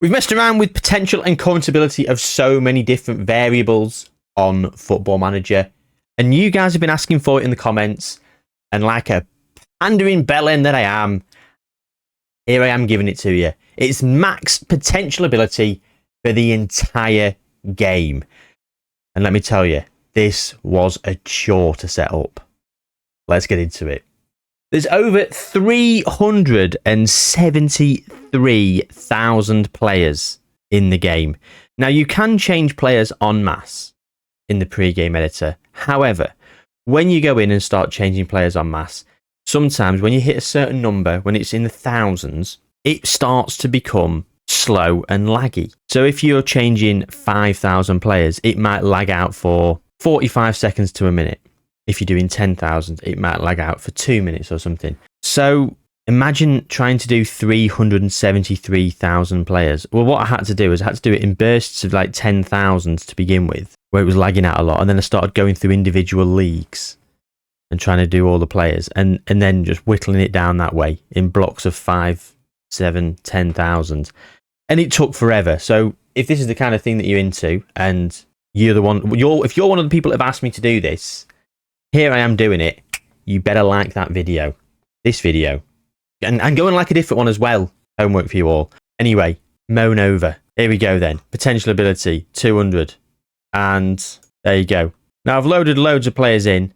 We've messed around with potential and current ability of so many different variables on Football Manager, and you guys have been asking for it in the comments, and like a pandering bellend that I am, here I am giving it to you. It's max potential ability for the entire game. And let me tell you, this was a chore to set up. Let's get into it. There's over 373,000 players in the game. Now, you can change players en masse in the pre-game editor. However, when you go in and start changing players en masse, sometimes when you hit a certain number, when it's in the thousands, it starts to become slow and laggy. So if you're changing 5,000 players, it might lag out for 45 seconds to a minute. If you're doing 10,000, it might lag out for 2 minutes or something. So imagine trying to do 373,000 players. Well, what I had to do is I had to do it in bursts of like 10,000 to begin with, where it was lagging out a lot. And then I started going through individual leagues and trying to do all the players, and then just whittling it down that way in blocks of 5, 7, 10,000. And it took forever. So if this is the kind of thing that you're into, and you're the one, if you're one of the people that have asked me to do this, here I am doing it. You better like that video, this video, and go and like a different one as well. Homework for you all. Anyway, moan over. Here we go then. Potential ability 200, and there you go. Now I've loaded loads of players in,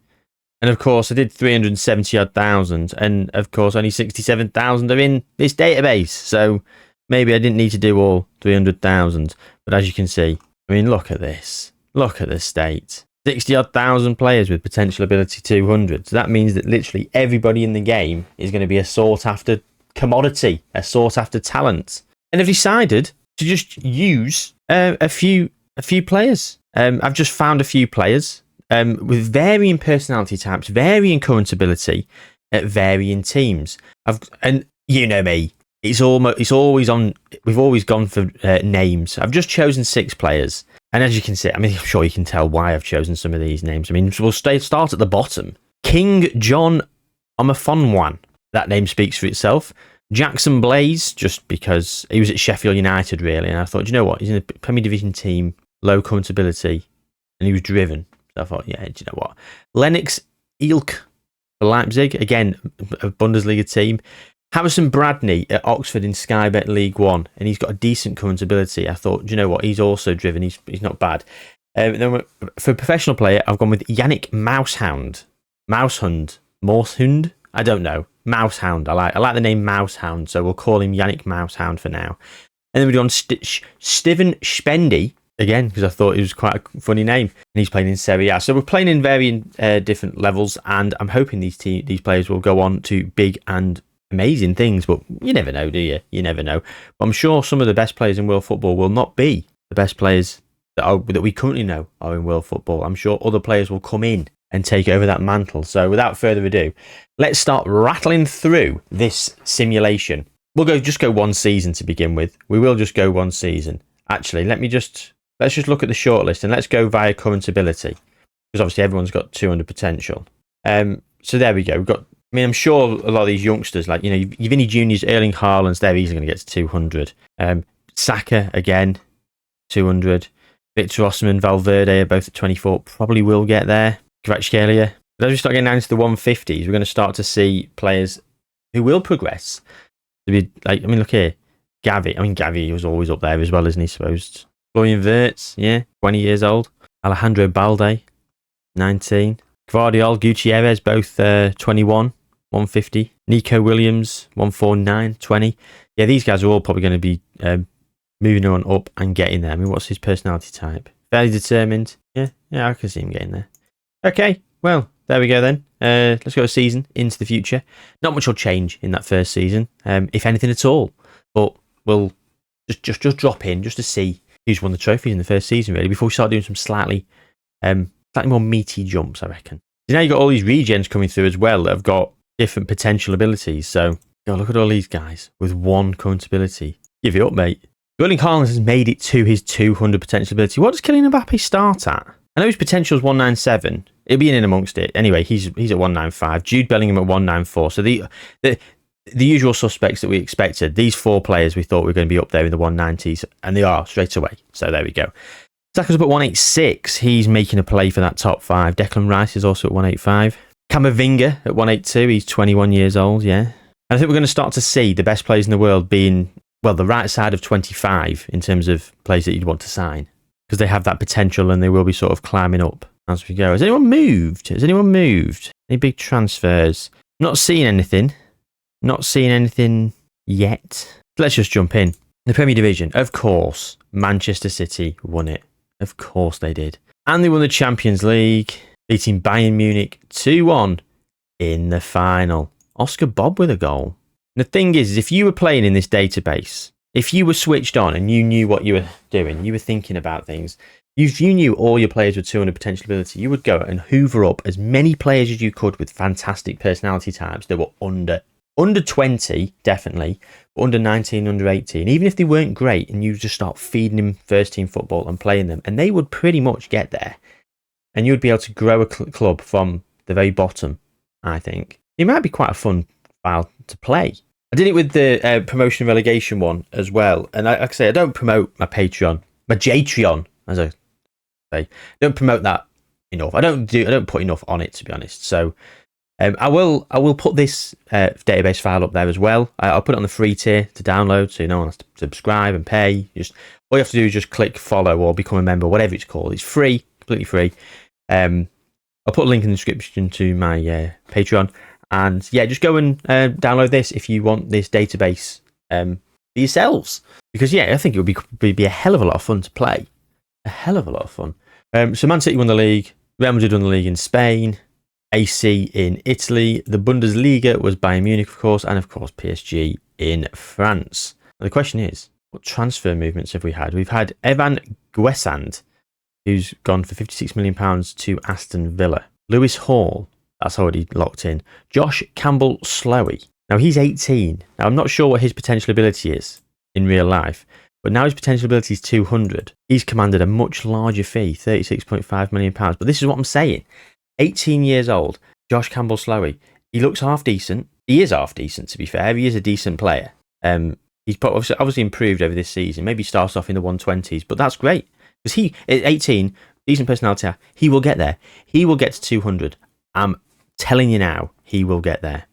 and of course I did 370 odd thousand, and of course only 67,000 are in this database. So maybe I didn't need to do all 300,000, but as you can see, I mean, look at this. Look at the state. 60 odd thousand players with potential ability 200. So that means that literally everybody in the game is going to be a sought after commodity, a sought after talent. And I've decided to just use a few players. I've just found a few players with varying personality types, varying current ability at varying teams. And you know me, it's always on. We've always gone for names. I've just chosen 6 players. And as you can see, I mean, I'm sure you can tell why I've chosen some of these names. I mean, we'll start at the bottom. King John Omafonwan. That name speaks for itself. Jackson Blaze, just because he was at Sheffield United, really. And I thought, you know what? He's in a Premier Division team, low current ability, and he was driven. So I thought, yeah, do you know what? Lennox Ilk for Leipzig. Again, a Bundesliga team. Harrison Bradney at Oxford in Sky Bet League One, and he's got a decent current ability. I thought, do you know what? He's also driven. He's not bad. Then for a professional player, I've gone with Yannick Mousehund. Mousehund? I don't know. Mousehound. I like the name Mousehound, so we'll call him Yannick Mousehound for now. And then we've done Steven Spendy, again, because I thought it was quite a funny name, and he's playing in Serie A. So we're playing in varying different levels, and I'm hoping these players will go on to big and amazing things, but you never know, do you? You never know. But I'm sure some of the best players in world football will not be the best players that we currently know are in world football. I'm sure other players will come in and take over that mantle. So without further ado, let's start rattling through this simulation. We'll just go one season to begin with. We will just go one season. Actually, let's just look at the shortlist, and let's go via current ability, because obviously everyone's got 200 potential. So there we go. We've got, I mean, I'm sure a lot of these youngsters, like, you know, Vinny Juniors, Erling Haaland's, they're easily going to get to 200. Saka, again, 200. Victor Osimhen, Valverde are both at 24. Probably will get there. Kvaratskhelia. But as we start getting down to the 150s, we're going to start to see players who will progress. To be like, I mean, look here. Gavi. I mean, Gavi was always up there as well, isn't he, supposed? Florian Wirtz, yeah, 20 years old. Alejandro Balde, 19. Guardiola, Gutierrez, both 21, 150. Nico Williams, 149, 20. Yeah, these guys are all probably going to be moving on up and getting there. I mean, what's his personality type? Fairly determined. Yeah, I can see him getting there. Okay, well, there we go then. Let's go a season into the future. Not much will change in that first season, if anything at all. But we'll just drop in just to see who's won the trophies in the first season, really, before we start doing some slightly more meaty jumps, I reckon. Now you've got all these regens coming through as well that have got different potential abilities. So, look at all these guys with one current ability. Give it up, mate. Erling Haaland has made it to his 200 potential ability. What does Kylian Mbappe start at? I know his potential is 197. He'll be in amongst it. Anyway, he's at 195. Jude Bellingham at 194. So the usual suspects that we expected. These 4 players we thought were going to be up there in the 190s, and they are straight away. So there we go. Saka's up at 186. He's making a play for that top 5. Declan Rice is also at 185. Camavinga at 182. He's 21 years old, yeah. And I think we're going to start to see the best players in the world being, well, the right side of 25 in terms of players that you'd want to sign, because they have that potential and they will be sort of climbing up as we go. Has anyone moved? Any big transfers? Not seeing anything yet. Let's just jump in. The Premier Division, of course, Manchester City won it. Of course they did. And they won the Champions League, beating Bayern Munich 2-1 in the final. Oscar Bob with a goal. The thing is, if you were playing in this database, if you were switched on and you knew what you were doing, you were thinking about things, if you knew all your players with 200 potential ability, you would go and hoover up as many players as you could with fantastic personality types that were under 20, definitely, but under 19, under 18. Even if they weren't great, and you just start feeding them first team football and playing them, and they would pretty much get there. And you would be able to grow a club from the very bottom, I think. It might be quite a fun file to play. I did it with the promotion and relegation one as well. And like I say, I don't promote my Patreon, my Jatreon, as I say. I don't promote that enough. I don't put enough on it, to be honest. So I will put this database file up there as well. I'll put it on the free tier to download, so no one has to subscribe and pay. Just all you have to do is just click follow or become a member, whatever it's called. It's free, completely free. I'll put a link in the description to my Patreon, and yeah, just go and download this if you want this database for yourselves. Because yeah, I think it would be a hell of a lot of fun to play. A hell of a lot of fun. So Man City won the league. Real Madrid won the league in Spain. AC in Italy. The Bundesliga was Bayern Munich, of course, and of course PSG in France. Now, the question is, what transfer movements have we had? We've had Evan Guessand, who's gone for £56 million to Aston Villa. Lewis Hall, that's already locked in. Josh Campbell-Slowey. Now, he's 18. Now, I'm not sure what his potential ability is in real life, but now his potential ability is 200. He's commanded a much larger fee, £36.5 million. But this is what I'm saying. 18 years old, Josh Campbell-Slowey. He looks half decent. He is half decent, to be fair. He is a decent player. He's obviously improved over this season. Maybe starts off in the 120s, but that's great. Because he, at 18, decent personality, he will get there. He will get to 200. I'm telling you now, he will get there.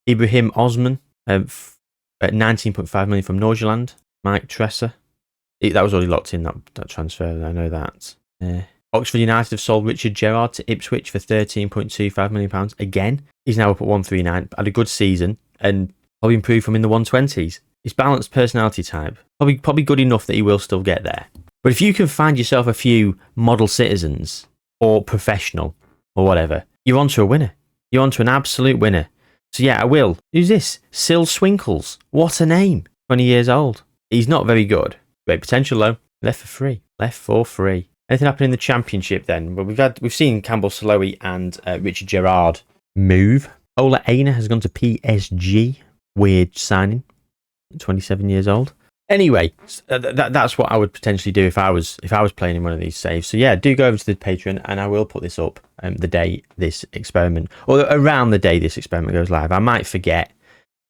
Ibrahim Osman, at 19.5 million from Norgeland. Mike Tresser. That was already locked in, that transfer. I know that. Oxford United have sold Richard Gerrard to Ipswich for £13.25 million. Again, he's now up at 139. Had a good season and probably improved from in the 120s. His balanced personality type. Probably good enough that he will still get there. But if you can find yourself a few model citizens or professional or whatever, you're onto a winner. You're onto an absolute winner. So yeah, I will. Who's this? Sil Swinkles. What a name. 20 years old. He's not very good. Great potential though. Left for free. Anything happen in the Championship then? Well, we've seen Campbell-Slowey and Richard Gerrard move. Ola Aina has gone to PSG. Weird signing. 27 years old. Anyway, that's what I would potentially do if I was playing in one of these saves. So yeah, do go over to the Patreon, and I will put this up the day this experiment, or around the day this experiment goes live. I might forget,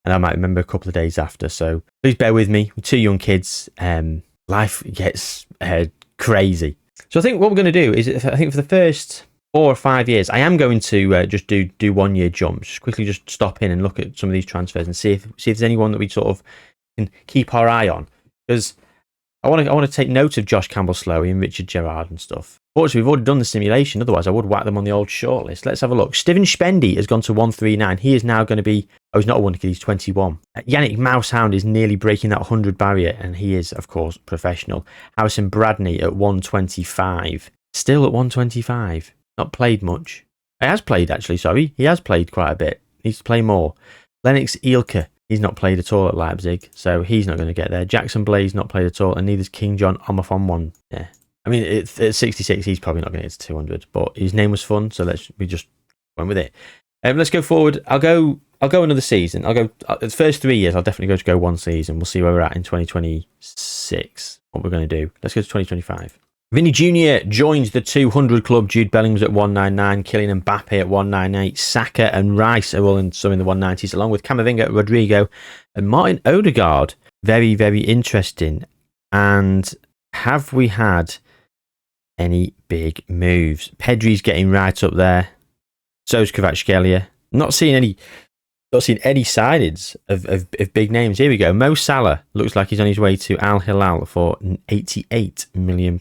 and I might remember a couple of days after. So please bear with me. With 2 young kids, life gets crazy. So I think what we're going to do is, I think for the first 4 or 5 years, I am going to just do 1 year jumps. Just quickly just stop in and look at some of these transfers and see if there's anyone that we sort of can keep our eye on. Because I want to take note of Josh Campbell-Slowey and Richard Gerrard and stuff. Fortunately, we've already done the simulation. Otherwise, I would whack them on the old shortlist. Let's have a look. Steven Spendy has gone to 139. He is now going to be... Oh, he's not a wonder kid. He's 21. Yannick Mousehound is nearly breaking that 100 barrier, and he is, of course, professional. Harrison Bradney at 125. Still at 125. Not played much. He has played, actually, sorry. He has played quite a bit. Needs to play more. Lennox Eelke. He's not played at all at Leipzig, so he's not going to get there. Jackson Blaze not played at all, and neither's King John Omofonwon. Yeah. I mean, at 66, he's probably not going to get to 200, but his name was fun, so we just went with it. Let's go forward. I'll go another season. I'll go the first 3 years. I'll definitely go 1 season. We'll see where we're at in 2026. What we're going to do. Let's go to 2025. Vinny Jr. joins the 200 club. Jude Bellingham's at 199, Kylian Mbappe at 198, Saka and Rice are all in some in the 190s, along with Camavinga, Rodrigo, and Martin Odegaard. Very, very interesting. And have we had any big moves? Pedri's getting right up there. So's Kvaratskhelia. Not seeing any signings of big names. Here we go. Mo Salah looks like he's on his way to Al Hilal for £88 million.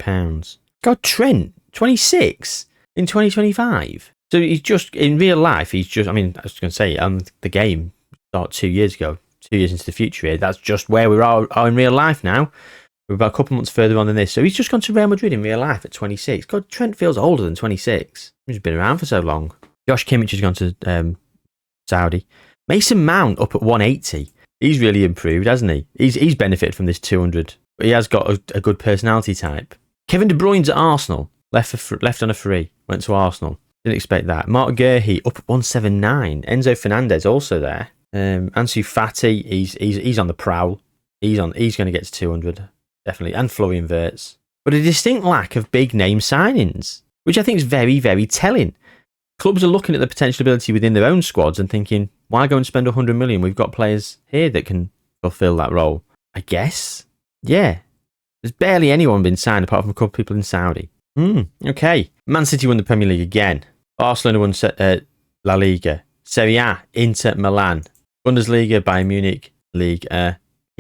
God, Trent, 26 in 2025. So he's just, in real life, I was going to say, the game started 2 years ago, 2 years into the future here. That's just where we are in real life now. We're about a couple months further on than this. So he's just gone to Real Madrid in real life at 26. God, Trent feels older than 26. He's been around for so long. Josh Kimmich has gone to Saudi. Mason Mount up at 180. He's really improved, hasn't he? He's benefited from this 200. But he has got a good personality type. Kevin De Bruyne's at Arsenal. Left on a free. Went to Arsenal. Didn't expect that. Mark Guehi up at 179. Enzo Fernandez also there. Ansu Fati, he's on the prowl. He's going to get to 200. Definitely. And Florian Wirtz. But a distinct lack of big name signings, which I think is very, very telling. Clubs are looking at the potential ability within their own squads and thinking, why go and spend 100 million? We've got players here that can fulfill that role. I guess. Yeah. There's barely anyone been signed apart from a couple of people in Saudi. Okay. Man City won the Premier League again. Barcelona won La Liga. Serie A, Inter Milan. Bundesliga, Bayern Munich. Ligue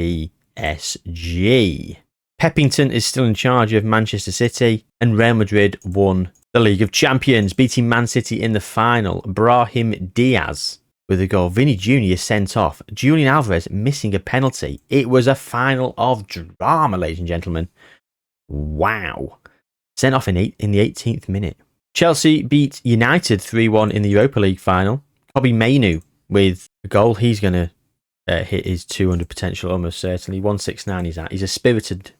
PSG. Peppington is still in charge of Manchester City. And Real Madrid won the League of Champions, beating Man City in the final. Brahim Diaz with a goal. Vinny Jr. sent off. Julian Alvarez missing a penalty. It was a final of drama, ladies and gentlemen. Wow. Sent off in the 18th minute. Chelsea beat United 3-1 in the Europa League final. Kobbie Mainoo with a goal. He's going to hit his 200 potential almost certainly. 169 he's at. He's a spirited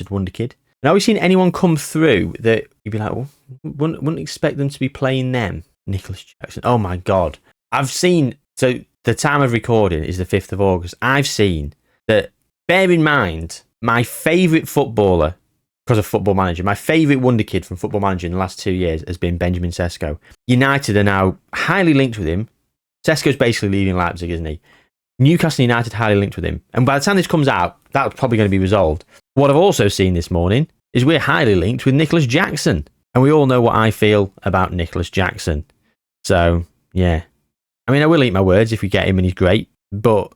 wonder kid. Now, we've seen anyone come through that you'd be like, well, wouldn't expect them to be playing them. Nicholas Jackson. Oh my God. I've seen, so the time of recording is the 5th of August. I've seen that, bear in mind, my favourite footballer, because of Football Manager, my favourite wonder kid from Football Manager in the last 2 years has been Benjamin Sesko. United are now highly linked with him. Sesko's basically leaving Leipzig, isn't he? Newcastle United highly linked with him. And by the time this comes out, that's probably going to be resolved. What I've also seen this morning is we're highly linked with Nicholas Jackson. And we all know what I feel about Nicholas Jackson. So, yeah. I mean, I will eat my words if we get him and he's great. But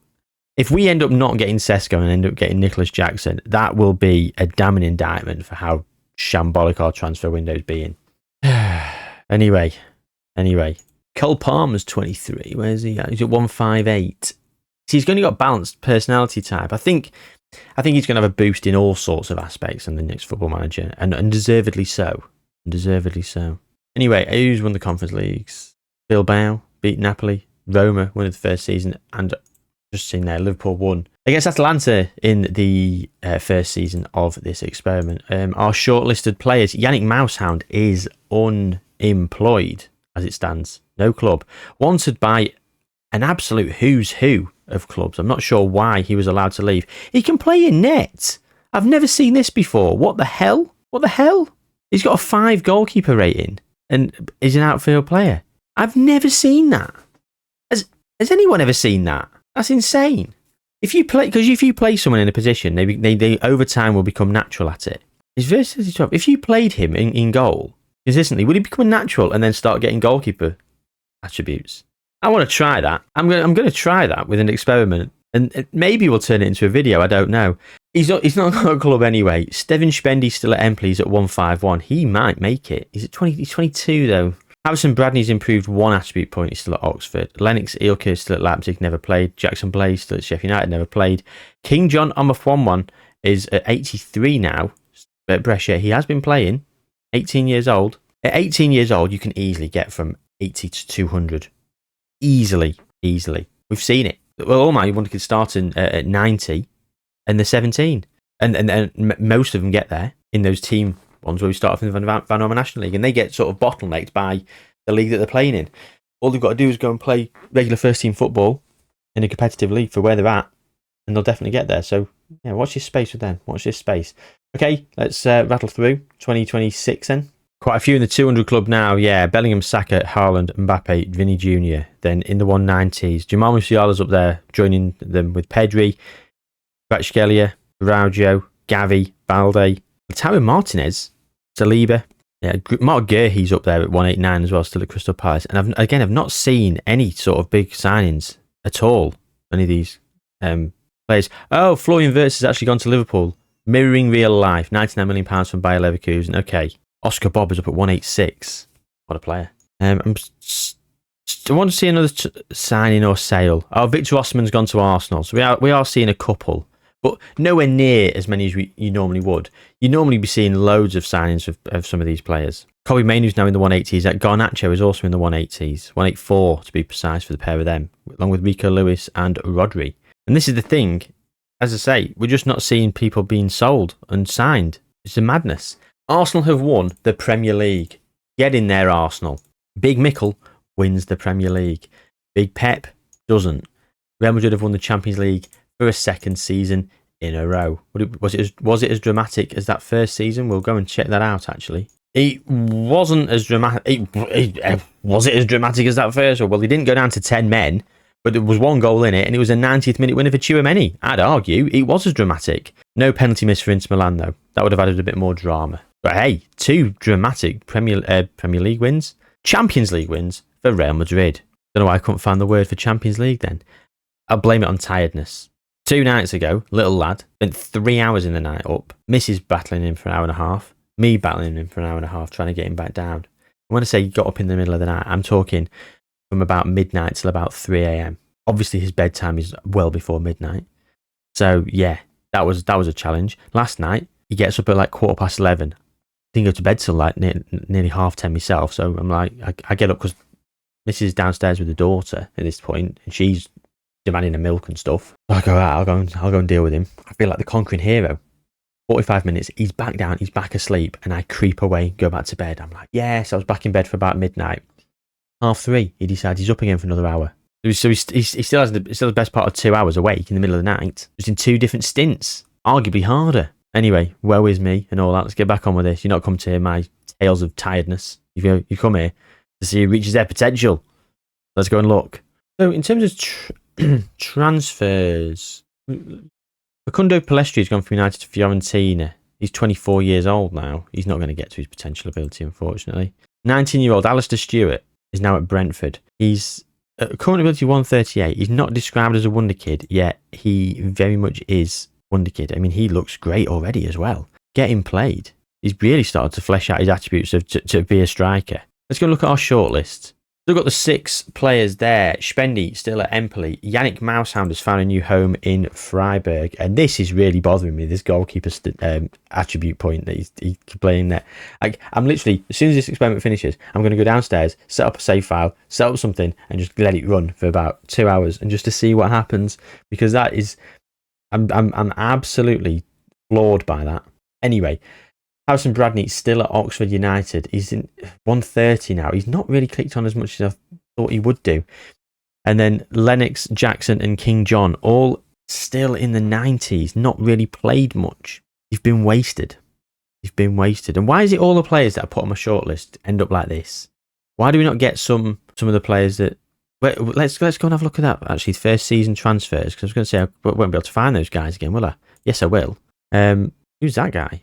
if we end up not getting Sesko and end up getting Nicholas Jackson, that will be a damning indictment for how shambolic our transfer window's being. Anyway. Cole Palmer's 23. Where's he at? He's at 158. So he's only got balanced personality type. I think he's going to have a boost in all sorts of aspects in the next Football Manager, and deservedly so. Anyway, who's won the Conference Leagues? Bilbao beat Napoli. Roma won the first season, and just seen there, Liverpool won against Atalanta in the first season of this experiment. Our shortlisted players, Yannick Mousehound is unemployed as it stands. No club. Wanted by an absolute who's who of clubs. I'm not sure why he was allowed to leave. He can play in net. I've never seen this before. What the hell? He's got a 5 goalkeeper rating and is an outfield player. I've never seen that. Has anyone ever seen that? That's insane. If you play someone in a position, they over time will become natural at it. His versatility top. If you played him in goal consistently, would he become natural and then start getting goalkeeper attributes? I want to try that. I'm going to try that with an experiment, and maybe we'll turn it into a video. I don't know. He's not got a club anyway. Steven Spendy's still at Empoli. He's at 151. He might make it. He's 22 though. Harrison Bradley's improved 1 attribute point. He's still at Oxford. Lennox Ilke is still at Leipzig, never played. Jackson Blaze still at Sheffield United, never played. King John Omofwonwan is at 83 now. At Brescia, he has been playing. 18 years old. At 18 years old, you can easily get from 80 to 200. Easily. We've seen it. Well, all my wonder kids start at 90 and they're 17. And most of them get there in those team ones where we start off in the Van Norman National League, and they get sort of bottlenecked by the league that they're playing in. All they've got to do is go and play regular first team football in a competitive league for where they're at, and they'll definitely get there. So Yeah, watch this space with them. Watch this space. Okay, let's rattle through 2026 then. Quite a few in the 200 club now. Yeah, Bellingham, Saka, Haaland, Mbappe, Vinny Jr. Then in the 190s, Jamal Musiala's up there, joining them with Pedri, Kvaratskhelia, Araujo, Gavi, Balde, Lautaro Martinez, Saliba. Yeah, Mark Guehi's up there at 189 as well, still at Crystal Palace. And I've not seen any sort of big signings at all. Any of these players. Oh, Florian Wirtz has actually gone to Liverpool, mirroring real life. £99 million from Bayer Leverkusen. Okay. Oscar Bob is up at 186. What a player. I want to see another signing or sale. Oh, Victor Osimhen's gone to Arsenal. So we are seeing a couple, but nowhere near as many as you normally would. You normally be seeing loads of signings of some of these players. Kobe Mainoo's now in the 180s. Garnacho is also in the 180s. 184 to be precise for the pair of them, along with Rico Lewis and Rodri. And this is the thing, as I say, we're just not seeing people being sold and signed. It's a madness. Arsenal have won the Premier League. Get in there, Arsenal. Big Mikel wins the Premier League. Big Pep doesn't. Real Madrid have won the Champions League for a second season in a row. Was it as dramatic as that first season? We'll go and check that out, actually. It wasn't as dramatic. Was it as dramatic as that first one? Well, they didn't go down to 10 men, but there was one goal in it, and it was a 90th minute winner for Tchouaméni. I'd argue it was as dramatic. No penalty miss for Inter Milan, though. That would have added a bit more drama. But hey, 2 dramatic Premier League wins, Champions League wins for Real Madrid. Don't know why I couldn't find the word for Champions League then. I'll blame it on tiredness. 2 nights ago, little lad, spent 3 hours in the night up, Mrs. battling him for an hour and a half, me battling him for an hour and a half, trying to get him back down. When I say he got up in the middle of the night, I'm talking from about midnight till about 3 a.m. Obviously, his bedtime is well before midnight. So, yeah, that was a challenge. Last night, he gets up at like 11:15. Didn't go to bed till like nearly 10:30 myself. So I'm like, I get up because Mrs. is downstairs with the daughter at this point, and she's demanding a milk and stuff. So I go out, I'll go and deal with him. I feel like the conquering hero. 45 minutes, he's back down, he's back asleep, and I creep away, go back to bed. I'm like, yes, I was back in bed for about midnight. 3:30, he decides he's up again for another hour. So he still has the best part of 2 hours awake in the middle of the night, just in 2 different stints, arguably harder. Anyway, woe is me and all that. Let's get back on with this. You're not come to hear my tales of tiredness. You come here to see who reaches their potential. Let's go and look. So in terms of transfers, Facundo Pellistri has gone from United to Fiorentina. He's 24 years old now. He's not going to get to his potential ability, unfortunately. 19-year-old Alistair Stewart is now at Brentford. He's current ability 138. He's not described as a wonder kid, yet he very much is wonder kid. I mean, he looks great already as well. Get him played. He's really started to flesh out his attributes to be a striker. Let's go look at our shortlist. We've got the 6 players there. Spendy still at Empoli. Yannick Moushound has found a new home in Freiburg. And this is really bothering me, this goalkeeper's attribute point that he's playing there. I'm literally, as soon as this experiment finishes, I'm going to go downstairs, set up a save file, set up something, and just let it run for about 2 hours and just to see what happens. Because that is, I'm absolutely floored by that. Anyway, Harrison Bradney's still at Oxford United. He's in 130 now. He's not really clicked on as much as I thought he would do. And then Lennox, Jackson and King John, all still in the 90s, not really played much. They've been wasted. And why is it all the players that I put on my shortlist end up like this? Why do we not get some of the players that... Let's go and have a look at that, actually, first season transfers, because I was going to say I won't be able to find those guys again, will I? Yes, I will. Who's that guy?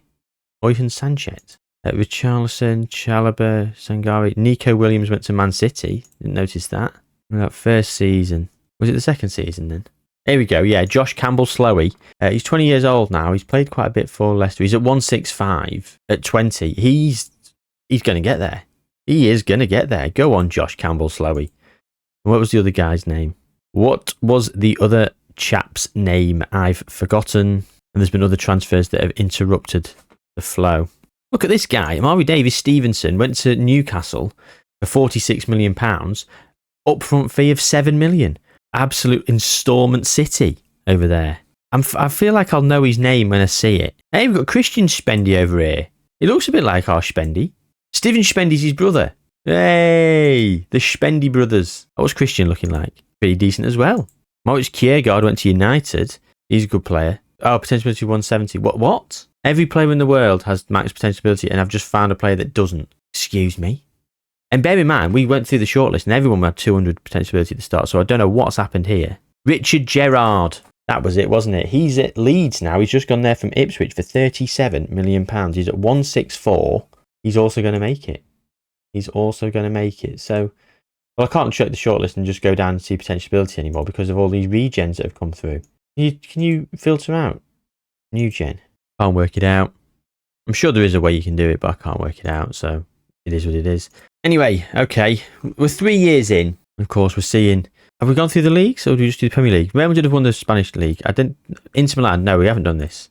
Oyvind Sanchez, Richarlison, Chalobah, Sangari, Nico Williams went to Man City. Didn't notice that. That first season. Was it the second season then? Here we go. Yeah, Josh Campbell-Slowey. He's 20 years old now. He's played quite a bit for Leicester. He's at 165 at 20. He's going to get there. He is going to get there. Go on, Josh Campbell-Slowey. What was the other guy's name? What was the other chap's name? I've forgotten. And there's been other transfers that have interrupted the flow. Look at this guy. Amari Davis-Stevenson went to Newcastle for £46 million. Upfront fee of £7 million. Absolute instalment city over there. I feel like I'll know his name when I see it. Hey, we've got Christian Spendy over here. He looks a bit like our Spendy. Steven Spendy's his brother. Hey, the Spendy brothers. What's Christian looking like? Pretty decent as well. Maurice Kjærgaard went to United. He's a good player. Oh, potential ability 170. What? Every player in the world has max potential ability, and I've just found a player that doesn't. Excuse me. And bear in mind, we went through the shortlist, and everyone had 200 potential ability at the start, so I don't know what's happened here. Richard Gerrard. That was it, wasn't it? He's at Leeds now. He's just gone there from Ipswich for £37 million. He's at 164. He's also going to make it. So, well, I can't check the shortlist and just go down and see potential ability anymore because of all these regens that have come through. Can you filter out new gen? Can't work it out. I'm sure there is a way you can do it, but I can't work it out. So it is what it is. Anyway, okay. We're 3 years in. Of course, we're seeing... Have we gone through the leagues or do we just do the Premier League? Real Madrid have won the Spanish league. Inter Milan, no, we haven't done this.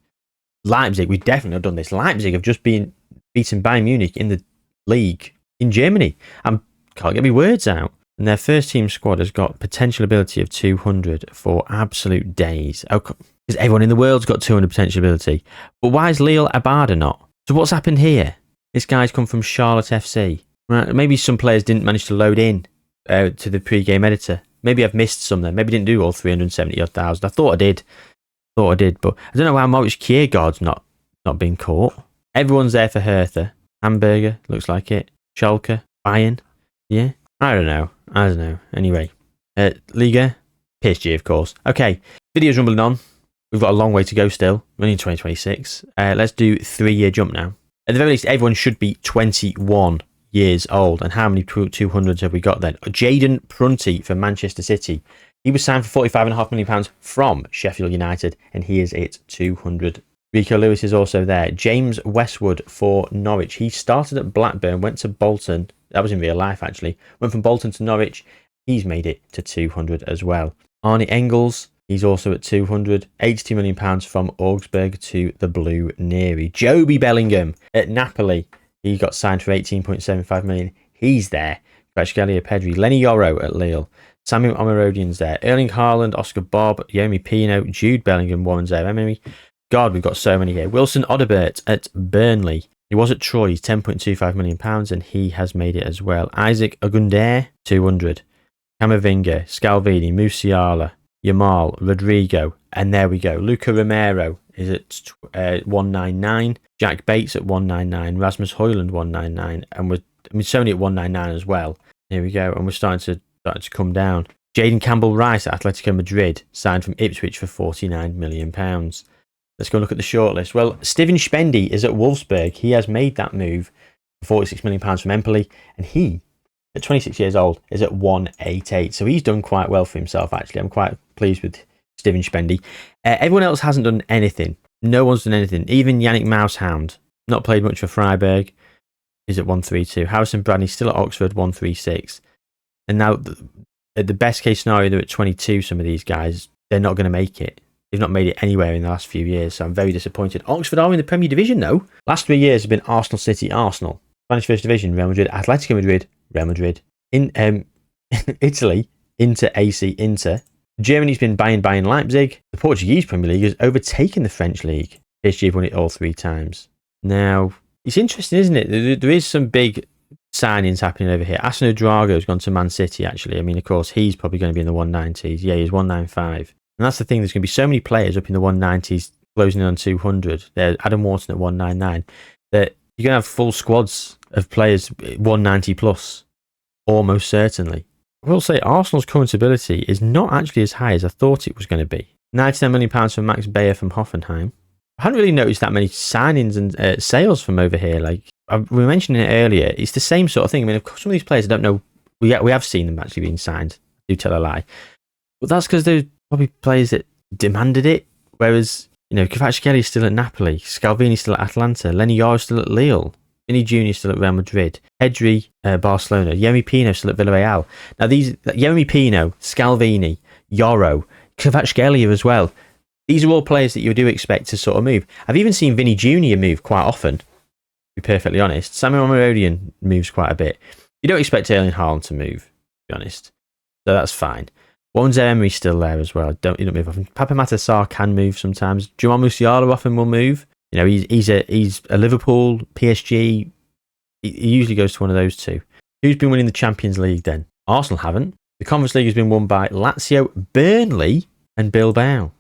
Leipzig, we definitely have done this. Leipzig have just been beaten Bayern Munich in the league in Germany. I can't get my words out. And their first team squad has got potential ability of 200 for absolute days. Oh, because everyone in the world's got 200 potential ability. But why is Lille Abada not? So what's happened here? This guy's come from Charlotte FC. Right, maybe some players didn't manage to load in to the pre-game editor. Maybe I've missed some there. Maybe didn't do all 370,000. I thought I did. But I don't know how Maurice Kiergaard's not been caught. Everyone's there for Hertha. Hamburger, looks like it. Schalke, Bayern. Yeah. I don't know. Anyway, Liga, PSG, of course. Okay, video's rumbling on. We've got a long way to go still. We're only in 2026. Let's do 3-year jump now. At the very least, everyone should be 21 years old. And how many 200s have we got then? Jayden Prunty from Manchester City. He was signed for £45.5 million from Sheffield United, and he is at 200. Rico Lewis is also there. James Westwood for Norwich. He started at Blackburn, went to Bolton. That was in real life, actually. Went from Bolton to Norwich. He's made it to 200 as well. Arnie Engels, he's also at 200. £82 million from Augsburg to the Blue Neri. Joby Bellingham at Napoli. He got signed for £18.75 million. He's there. Kvaratskhelia Pedri. Lenny Yoro at Lille. Samuel Omarodian's there. Erling Haaland, Oscar Bob, Yomi Pino, Jude Bellingham, Warren Zaire. God, we've got so many here. Wilson Odobert at Burnley. He was at Troy, he's £10.25 million, and he has made it as well. Isaac Ogundair, 200. Camavinga, Scalvini, Musiala, Yamal, Rodrigo, and there we go. Luca Romero is at 199. Jack Bates at 199. Rasmus Højlund 199, and Sony at 199 as well. Here we go, and we're starting to come down. Jaden Campbell-Rice at Atletico Madrid, signed from Ipswich for £49 million. Let's go look at the shortlist. Well, Steven Spendy is at Wolfsburg. He has made that move for £46 million from Empoli, and he, at 26 years old, is at 188. So he's done quite well for himself, actually. I'm quite pleased with Steven Spendy. Everyone else hasn't done anything. No one's done anything. Even Yannick Moushound, not played much for Freiburg, is at 132. Harrison Bradley still at Oxford, 136. And now, at the best case scenario, they're at 22, some of these guys. They're not going to make it. They've not made it anywhere in the last few years, so I'm very disappointed. Oxford are in the Premier Division, though. Last 3 years have been Arsenal, City, Arsenal. Spanish First Division, Real Madrid, Atletico Madrid, Real Madrid. In Italy, Inter, AC, Inter. Germany's been Bayern, Leipzig. The Portuguese Premier League has overtaken the French League. PSG have won it all 3 times. Now, it's interesting, isn't it? There is some big signings happening over here. Asano Drago has gone to Man City, actually. I mean, of course, he's probably going to be in the 190s. Yeah, he's 195. And that's the thing, there's going to be so many players up in the 190s closing in on 200. There's Adam Wharton at 199. That you're going to have full squads of players 190 plus, almost certainly. I will say Arsenal's current ability is not actually as high as I thought it was going to be. £99 million from Max Bayer from Hoffenheim. I hadn't really noticed that many signings and sales from over here. Like we mentioned it earlier, it's the same sort of thing. I mean, of course, some of these players I don't know. We have seen them actually being signed. I do tell a lie, but that's because they're probably players that demanded it. Whereas Kvaratskhelia is still at Napoli, Scalvini still at Atlanta, Lenny Yoro still at Lille, Vinny Jr. still at Real Madrid, Pedri Barcelona, Yomi Pino still at Villarreal. Now these Yomi Pino, Scalvini, Yoro, Kvaratskhelia as well. These are all players that you do expect to sort of move. I've even seen Vinny Jr. move quite often, to be perfectly honest. Samuel Omarodian moves quite a bit. You don't expect Erling Haaland to move, to be honest. So that's fine. Warren Zaire-Emery's still there as well. Don't move often. Papa Matar can move sometimes. Jamal Musiala often will move. He's a Liverpool, PSG. He usually goes to one of those two. Who's been winning the Champions League then? Arsenal haven't. The Conference League has been won by Lazio, Burnley, and Bilbao.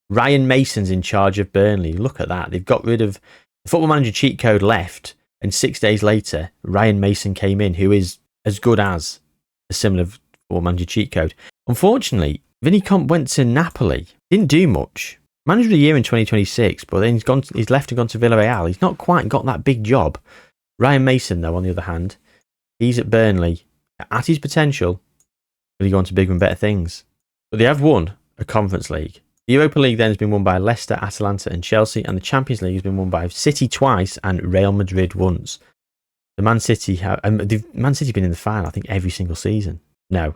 Ryan Mason's in charge of Burnley. Look at that. They've got rid of the Football Manager cheat code left, and 6 days later, Ryan Mason came in, who is as good as a similar Football Manager cheat code. Unfortunately, Vinny Comp went to Napoli. Didn't do much. Manager of the year in 2026, but then he's left and gone to Villarreal. He's not quite got that big job. Ryan Mason, though, on the other hand, he's at Burnley. At his potential, will he go on to bigger and better things? But they have won a Conference League. The Europa League then has been won by Leicester, Atalanta and Chelsea, and the Champions League has been won by City twice and Real Madrid once. The Man City been in the final, I think, every single season. No.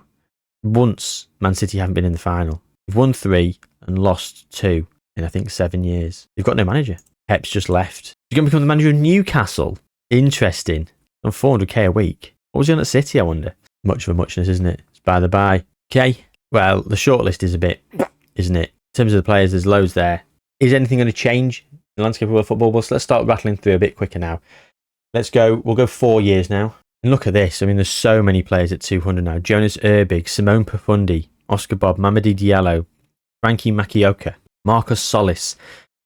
Once Man City haven't been in the final. They've won 3 and lost 2 in, I think, 7 years. They've got no manager. Pep's just left. He's going to become the manager of Newcastle. Interesting. On 400k a week. What was he on at City, I wonder? Much of a muchness, isn't it? It's by the by. Okay. Well, the shortlist is a bit, isn't it? In terms of the players, there's loads there. Is anything going to change in the landscape of world football? Well, so let's start rattling through a bit quicker now. Let's go. We'll go 4 years now. And look at this. I mean, there's so many players at 200 now. Jonas Erbig, Simone Pafundi, Oscar Bob, Mamadi Diallo, Frankie Makioka, Marcus Solis,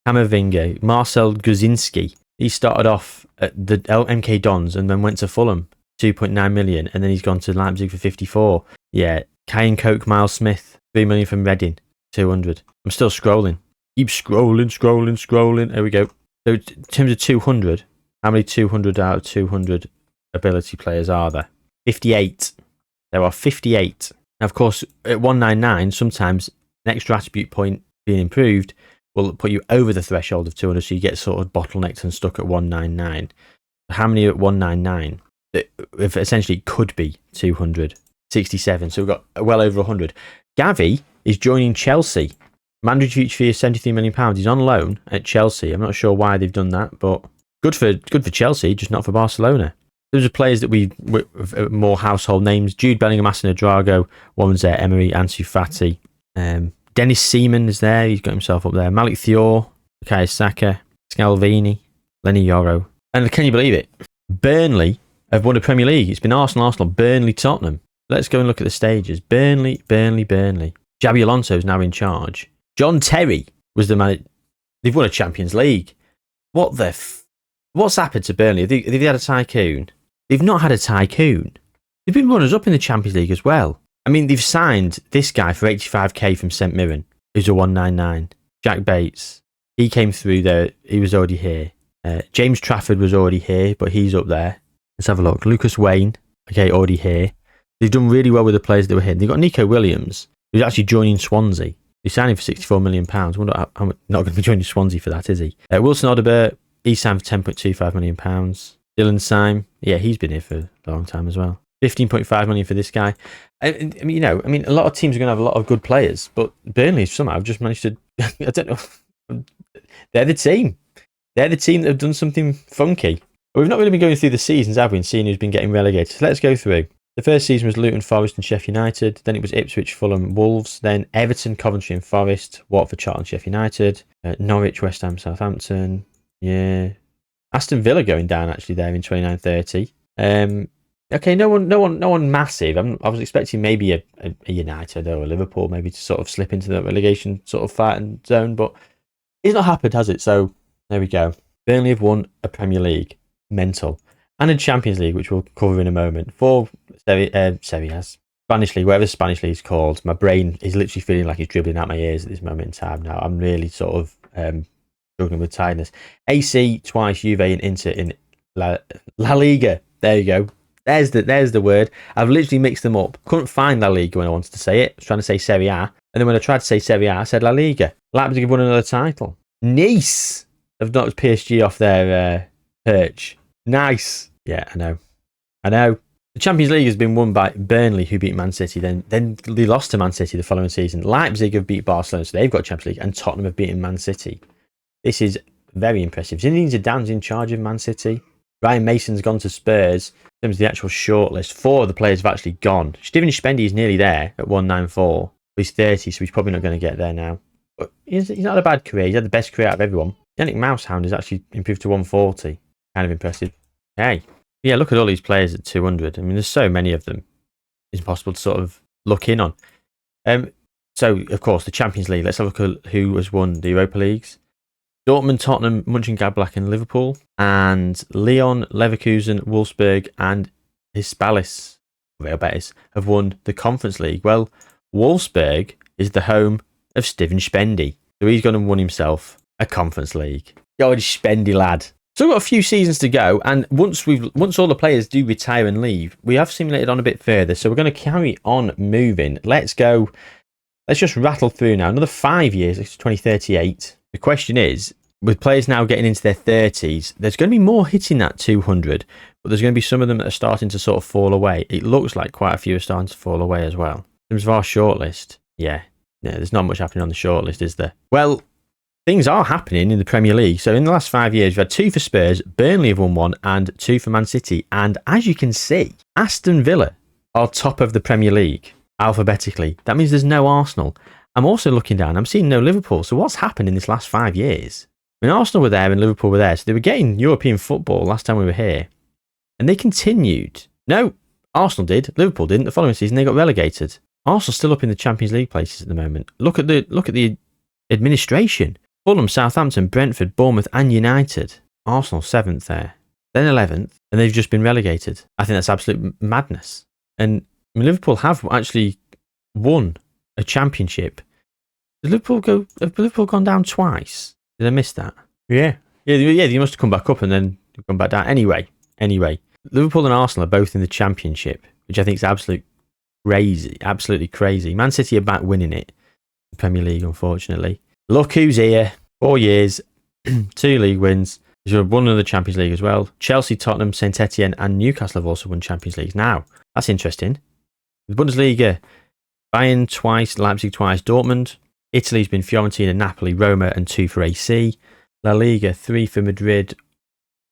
Camavinga, Marcel Guzinski. He started off at the MK Dons and then went to Fulham, 2.9 million. And then he's gone to Leipzig for 54. Yeah. Kyan Coke, Miles Smith, 3 million from Reading, 200. I'm still scrolling. Keep scrolling. There we go. So in terms of 200, how many 200 out of 200 ability players are there? 58. There are 58. Now, of course, at 199, sometimes an extra attribute point being improved will put you over the threshold of 200, so you get sort of bottlenecked and stuck at 199. How many at 199? If essentially it could be 267. So we've got well over 100. Gavi is joining Chelsea. Mandatory fee is £73 million. He's on loan at Chelsea. I'm not sure why they've done that, but good for Chelsea, just not for Barcelona. Those are players that we more household names. Jude Bellingham, Aston Drago, one's there, Emery, Ansu Fati. Dennis Seaman is there. He's got himself up there. Malik Thior, Bukayo Saka, Scalvini, Lenny Yoro. And can you believe it? Burnley have won the Premier League. It's been Arsenal, Burnley, Tottenham. Let's go and look at the stages. Burnley. Xabi Alonso is now in charge. John Terry was the man. They've won a Champions League. What's happened to Burnley? Have they had a tycoon? They've not had a tycoon. They've been runners-up in the Champions League as well. I mean, they've signed this guy for 85k from St Mirren, who's a 199. Jack Bates. He came through there. He was already here. James Trafford was already here, but he's up there. Let's have a look. Lucas Wayne, okay, already here. They've done really well with the players that were here. They've got Nico Williams, who's actually joining Swansea. He's signing for £64 million. I wonder how not going to be joining Swansea for that, is he? Wilson Odobert, he's signed for £10.25 million. Dylan Syme, yeah, he's been here for a long time as well. £15.5 million for this guy. I mean, a lot of teams are going to have a lot of good players, but Burnley somehow have just managed to, I don't know, they're the team. They're the team that have done something funky. But we've not really been going through the seasons, have we, and seeing who's been getting relegated. So let's go through. The first season was Luton, Forest and Sheffield United. Then it was Ipswich, Fulham, Wolves. Then Everton, Coventry and Forest. Watford, Charlton, Sheffield United. Norwich, West Ham, Southampton. Yeah. Aston Villa going down actually there in 29-30. Okay, no one massive. I was expecting maybe a United or a Liverpool maybe to sort of slip into the relegation sort of fighting zone, but it's not happened, has it? So there we go. Burnley have won a Premier League. Mental. And a Champions League, which we'll cover in a moment. For Serie A, Spanish League, whatever Spanish League is called. My brain is literally feeling like it's dribbling out my ears at this moment in time now. I'm really sort of struggling with tiredness. AC twice, Juve and Inter in La Liga. There you go. There's the word. I've literally mixed them up. Couldn't find La Liga when I wanted to say it. I was trying to say Serie A. And then when I tried to say Serie A, I said La Liga. Leipzig have won another title. Nice have knocked PSG off their perch. Nice. Yeah, I know. The Champions League has been won by Burnley, who beat Man City. Then they lost to Man City the following season. Leipzig have beat Barcelona, so they've got Champions League. And Tottenham have beaten Man City. This is very impressive. Zinedine Zidane's in charge of Man City. Ryan Mason's gone to Spurs. In terms of the actual shortlist, 4 of the players have actually gone. Steven Spendy is nearly there at 194. He's 30, so he's probably not going to get there now. But he's not had a bad career. He's had the best career out of everyone. Yannick Mousehound has actually improved to 140. Kind of impressive. Hey. Yeah, look at all these players at 200. I mean, there's so many of them. It's impossible to sort of look in on. So, of course, the Champions League. Let's have a look at who has won the Europa Leagues. Dortmund, Tottenham, Mönchengladbach and Liverpool. And Lyon, Leverkusen, Wolfsburg and Hispalis, Real Betis, have won the Conference League. Well, Wolfsburg is the home of Steven Spendy. So he's gone and won himself a Conference League. Go on, Spendy lad. So we've got a few seasons to go, and once all the players do retire and leave, we have simulated on a bit further. So we're going to carry on moving. Let's go. Let's just rattle through now. Another 5 years, it's 2038. The question is, with players now getting into their 30s, there's going to be more hitting that 200, but there's going to be some of them that are starting to sort of fall away. It looks like quite a few are starting to fall away as well. In terms of our shortlist, yeah, there's not much happening on the shortlist, is there? Well, things are happening in the Premier League. So in the last 5 years, we've had 2 for Spurs, Burnley have won 1, and 2 for Man City. And as you can see, Aston Villa are top of the Premier League alphabetically. That means there's no Arsenal. I'm also looking down, I'm seeing no Liverpool. So what's happened in this last 5 years? I mean, Arsenal were there and Liverpool were there. So they were getting European football last time we were here. And they continued. No, Arsenal did. Liverpool didn't. The following season, they got relegated. Arsenal's still up in the Champions League places at the moment. Look at the administration. Fulham, Southampton, Brentford, Bournemouth and United. Arsenal 7th there. Then 11th. And they've just been relegated. I think that's absolute madness. And I mean, Liverpool have actually won a championship. Have Liverpool gone down twice? Did I miss that? Yeah, they must have come back up and then gone back down. Anyway, Liverpool and Arsenal are both in the championship, which I think is absolutely crazy. Man City are back winning it. The Premier League, unfortunately. Look who's here. 4 years, 2 league wins. There's one of the Champions League as well. Chelsea, Tottenham, St Etienne and Newcastle have also won Champions Leagues. Now, that's interesting. The Bundesliga, Bayern twice, Leipzig twice, Dortmund. Italy's been Fiorentina, Napoli, Roma and 2 for AC. La Liga, 3 for Madrid,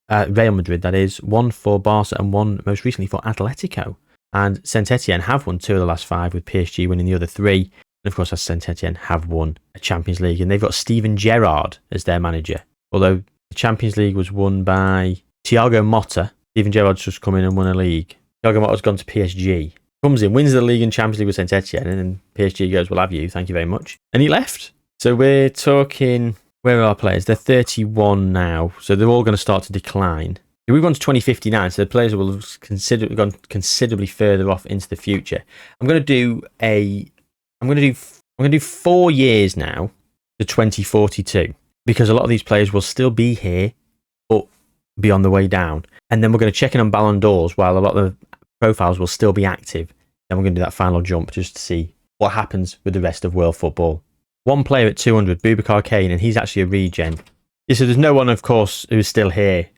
Real Madrid that is, 1 for Barca and 1 most recently for Atletico. And St Etienne have won 2 of the last 5 with PSG winning the other 3. And of course, as St Etienne have won a Champions League and they've got Steven Gerrard as their manager. Although the Champions League was won by Thiago Motta, Steven Gerrard's just come in and won a league. Thiago Motta's gone to PSG. Comes in, wins the league and Champions League with St Etienne, and then PSG goes, we'll have you, thank you very much. And he left. So we're talking, where are our players? They're 31 now, so they're all going to start to decline. We've gone to 2059, so the players will have gone considerably further off into the future. I'm going to do 4 years now to 2042, because a lot of these players will still be here, but be on the way down. And then we're going to check in on Ballon d'Ors while a lot of the profiles will still be active. Then we're going to do that final jump just to see what happens with the rest of world football. One player at 200, Boubacar Kane, and he's actually a regen. Yeah, so there's no one, of course, who's still here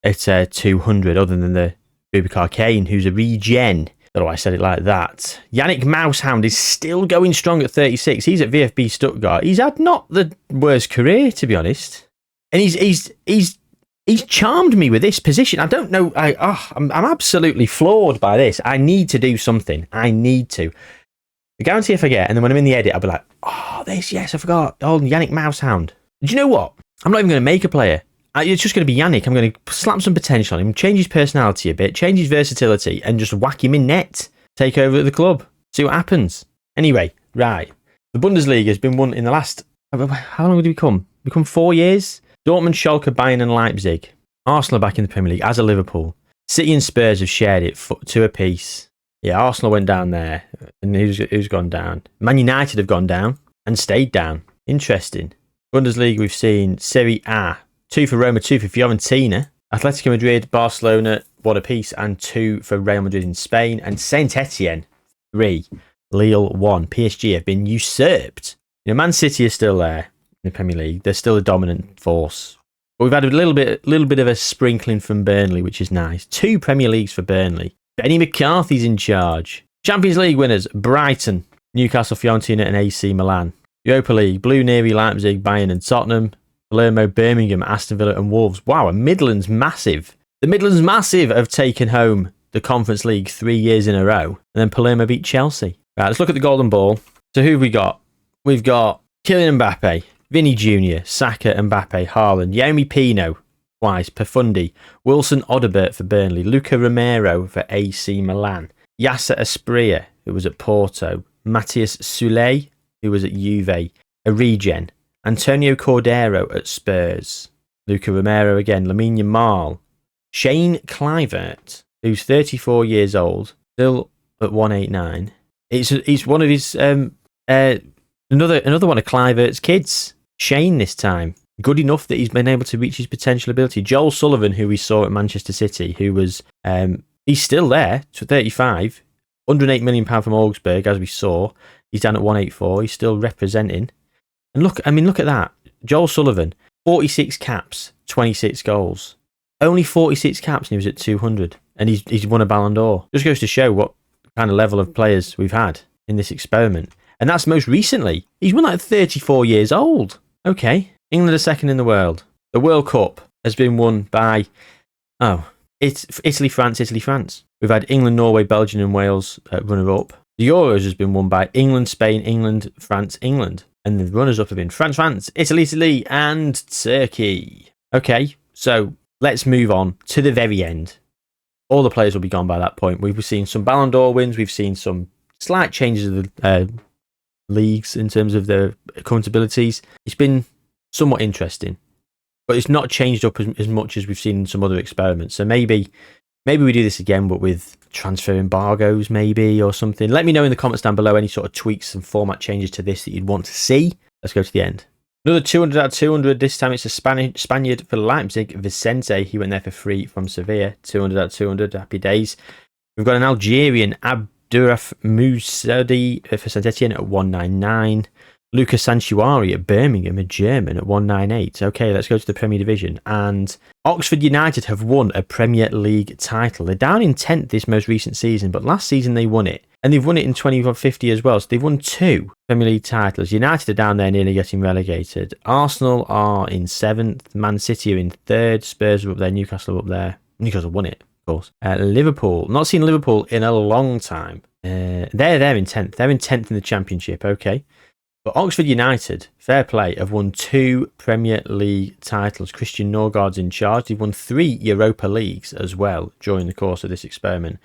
at 200 other than the Boubacar Kane, who's a regen. I don't know why I said it like that. Yannick Mousehound is still going strong at 36. He's at VfB Stuttgart. He's had not the worst career, to be honest. And he's charmed me with this position. I don't know. I'm absolutely floored by this. I need to do something. I need to. I guarantee I forget. And then when I'm in the edit, I'll be like, yes, I forgot. Oh, Yannick Mousehound. Do you know what? I'm not even going to make a player. It's just going to be Yannick. I'm going to slap some potential on him, change his personality a bit, change his versatility, and just whack him in net. Take over the club. See what happens. Anyway, right. The Bundesliga has been won in the last... How long did we come? We come 4 years? Dortmund, Schalke, Bayern and Leipzig. Arsenal are back in the Premier League, as are Liverpool. City and Spurs have shared it 2 apiece. Yeah, Arsenal went down there. And who's gone down? Man United have gone down and stayed down. Interesting. Bundesliga, we've seen Serie A. 2 for Roma, 2 for Fiorentina. Atletico Madrid, Barcelona, 1 apiece. And 2 for Real Madrid in Spain. And Saint Etienne, 3. Lille, 1. PSG have been usurped. Man City is still there in the Premier League. They're still a dominant force. But we've had a little bit of a sprinkling from Burnley, which is nice. 2 Premier Leagues for Burnley. Benny McCarthy's in charge. Champions League winners, Brighton, Newcastle, Fiorentina and AC Milan. Europa League, Blue Navy, Leipzig, Bayern and Tottenham. Palermo, Birmingham, Aston Villa and Wolves. Wow, a Midlands Massive. The Midlands Massive have taken home the Conference League 3 years in a row. And then Palermo beat Chelsea. Right, let's look at the Golden Ball. So who have we got? We've got Kylian Mbappe, Vinny Jr., Saka, Mbappe, Haaland, Yomi Pino, twice, Profundi, Wilson Odobert for Burnley, Luca Romero for AC Milan, Yasser Asprilla, who was at Porto, Matthias Soulé, who was at Juve, a regen. Antonio Cordero at Spurs. Luca Romero again. Lamine Yamal. Shane Kluivert, who's 34 years old, still at 189. It's one of his another one of Kluivert's kids. Shane this time. Good enough that he's been able to reach his potential ability. Joel Sullivan, who we saw at Manchester City, who was he's still there to 35, £108 million from Augsburg, as we saw. He's down at 184. He's still representing. And look at that. Joel Sullivan, 46 caps, 26 goals. Only 46 caps and he was at 200. And he's won a Ballon d'Or. Just goes to show what kind of level of players we've had in this experiment. And that's most recently. He's won at 34 years old. Okay. England are second in the world. The World Cup has been won by, it's Italy, France, Italy, France. We've had England, Norway, Belgium and Wales runner-up. The Euros has been won by England, Spain, England, France, England. And the runners-up have been France, France, Italy, Italy, and Turkey. Okay, so let's move on to the very end. All the players will be gone by that point. We've seen some Ballon d'Or wins. We've seen some slight changes of the leagues in terms of their accountabilities. It's been somewhat interesting, but it's not changed up as much as we've seen in some other experiments. So maybe we do this again, but with transfer embargoes maybe or something. Let me know in the comments down below any sort of tweaks and format changes to this that you'd want to see. Let's go to the end. Another 200 out of 200. This time it's a Spaniard for Leipzig, Vicente. He went there for free from Sevilla. 200 out of 200. Happy days. We've got an Algerian, Abdurraf Moussaoudi for Saint Etienne at 199. Lucas Sanchuari at Birmingham, a German, at 198. Okay, let's go to the Premier Division. And Oxford United have won a Premier League title. They're down in 10th this most recent season, but last season they won it. And they've won it in 2050 as well. So they've won 2 Premier League titles. United are down there nearly getting relegated. Arsenal are in 7th. Man City are in 3rd. Spurs are up there. Newcastle are up there. Newcastle won it, of course. Liverpool. Not seen Liverpool in a long time. They're in 10th. They're in 10th in the Championship. Okay. But Oxford United, fair play, have won 2 Premier League titles. Christian Norgard's in charge. They've won 3 Europa Leagues as well during the course of this experiment.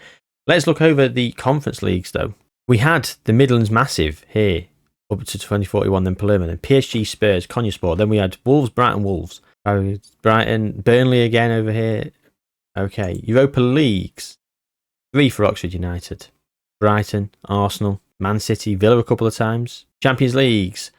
Let's look over the Conference Leagues, though. We had the Midlands Massive here, up to 2041, then Palermo, then PSG, Spurs, Konyaspor. Then we had Wolves, Brighton, Wolves. Brighton, Burnley again over here. Okay, Europa Leagues. 3 for Oxford United. Brighton, Arsenal, Man City, Villa a couple of times. Champions Leagues.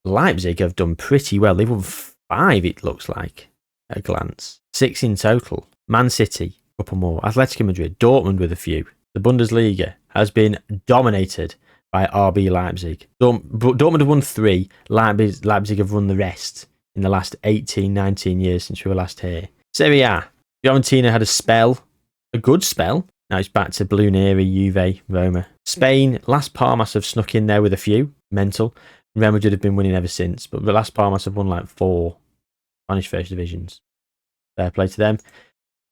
Leipzig have done pretty well. They've won 5, it looks like, at a glance. 6 in total. Man City, a couple more. Atletico Madrid, Dortmund with a few. The Bundesliga has been dominated by RB Leipzig. Dortmund have won 3. Leipzig have won the rest in the last 18, 19 years since we were last here. Serie A. Fiorentina had a good spell. Now it's back to Blue Neri, Juve, Roma. Spain, Las Palmas have snuck in there with a few. Mental. Real Madrid have been winning ever since, but the Las Palmas have won like 4 Spanish first divisions. Fair play to them.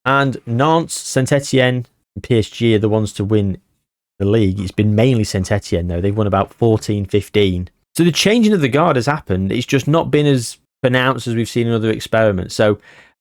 And Nantes, Saint Etienne, and PSG are the ones to win the league. It's been mainly Saint Etienne, though. They've won about 14, 15. So the changing of the guard has happened. It's just not been as pronounced as we've seen in other experiments. So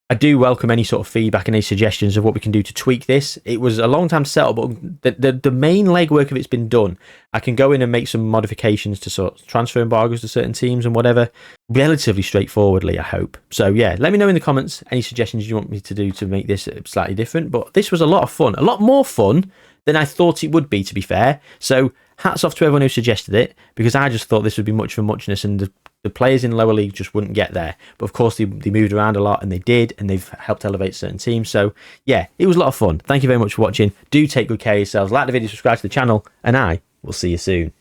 I do welcome any sort of feedback and any suggestions of what we can do to tweak this. It was a long time to settle, but the main legwork of it's been done. I can go in and make some modifications to sort of transfer embargoes to certain teams and whatever, relatively straightforwardly, I hope. So yeah, let me know in the comments any suggestions you want me to do to make this slightly different. But this was a lot of fun, a lot more fun than I thought it would be, to be fair. So hats off to everyone who suggested it, because I just thought this would be much for muchness and the players in lower league just wouldn't get there. But of course, they moved around a lot, and they did, and they've helped elevate certain teams. So yeah, it was a lot of fun. Thank you very much for watching. Do take good care of yourselves. Like the video, subscribe to the channel, and I will see you soon.